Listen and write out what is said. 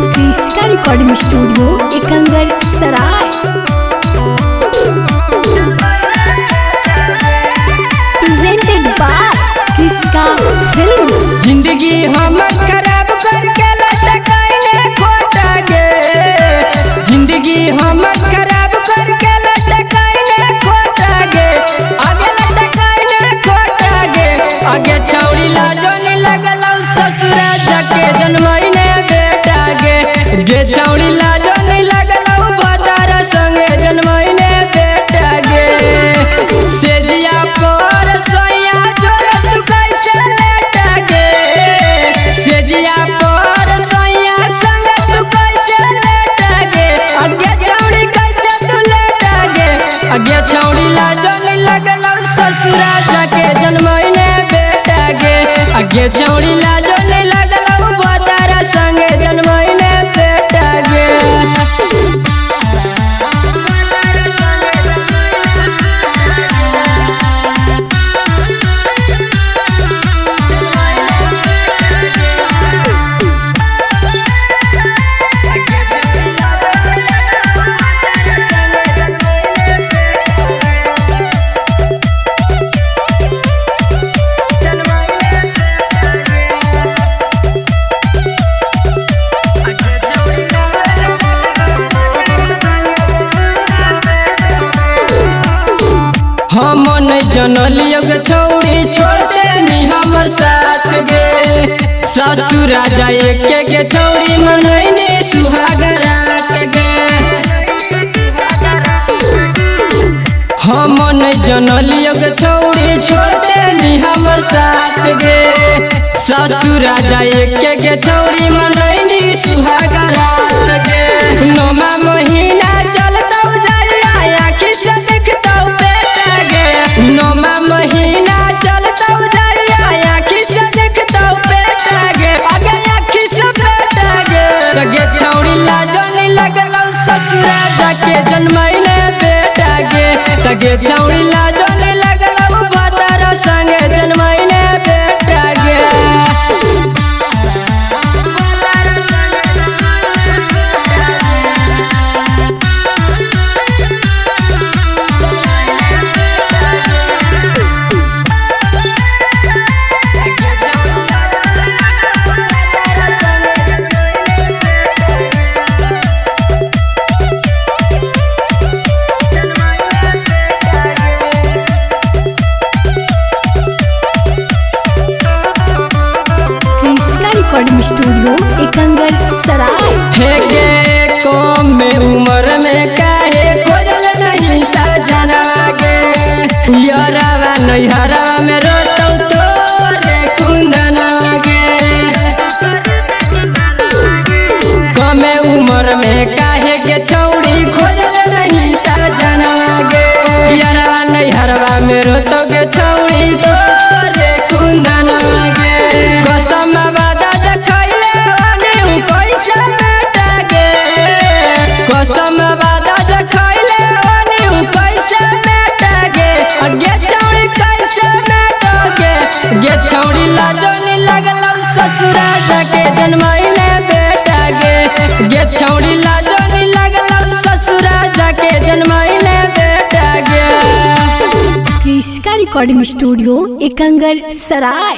क्रिस्का recording studio Ekangar Sarai. Presented by Kriska film. जिंदगी हमर खराब करके लटकाइने खोटा गे, जिंदगी हमर खराब करके लटकाइने खोटा गे, आगे लटकाइने खोटा गे, आगे छौड़ी लाजो नहीं लगलौ ससुरा जाके जन्मैने बेटा गे, गे छौड़ी लाजो नहीं लगलौ बदारा संगे जन्मैने बेटा गे। सेजिया पर सोया जोर तू कैसे लेटा गे, सेजिया पर सोया संग तू कैसे लेटा गे, आगे छौड़ी कैसे तू लेटा गे, आगे छौड़ी लाजो नहीं लगलौ ससुरा जाके जन्मैने बेटा गे, आगे छौड़ी लाजो नहीं लगलौ बदारा संगे जन्मैने बेटा गे। हम नहीं जनलियो गे छौड़ी छोड़ देनी हमर साथ गे, ससुरा जाए के छौड़ी मनैनी सुहागरा के। हम नहीं जनलियो गे छौड़ी छोड़ देनी हमर साथ गे, ससुरा जाए के छौड़ी मनैनी सुहागरा के। नौमा महीना चलतौ जाया आखि से देखतौ बेटा गे, नौमा महीना चलतौ जाया आखि से देखतौ बेटा गे, आगे आखि से बेटा गे। गे छौड़ी लाजो नहीं लगलौ ससुरा जाके जन्मैने बेटा गे, गे छौड़ी लाजो नहीं लगलौ बदारा संगे जन्मैने बेटा गे। रिकॉर्डिंग स्टूडियो एकंगर सराय। हे गे कम में उम्र में काहे खोजल नहीं सजना गे, यारवा नैहरवा में रोतौ तोरे कुंदना गे। कम उम्र में काहे के छौड़ी खोजल नहीं सजना गे, यारवा नैहरवा में रोतौ गे छौड़ी तोरे कुंदना गे। कसम वादा देखैले वानी कैसे बेटा गे, कसम वादा देखैले वानी कैसे बेटा गे, गे छौड़ी कैसे बेटा गे, गे छौड़ी लाजो नहीं लगलौ ससुरा जाके जन्मैने बेटा गे, गे छौड़ी लाजो नहीं लगलौ ससुरा जाके जन्मैने बेटा गे। क्रिस्का रिकॉर्डिंग स्टूडियो एकंगर सराय।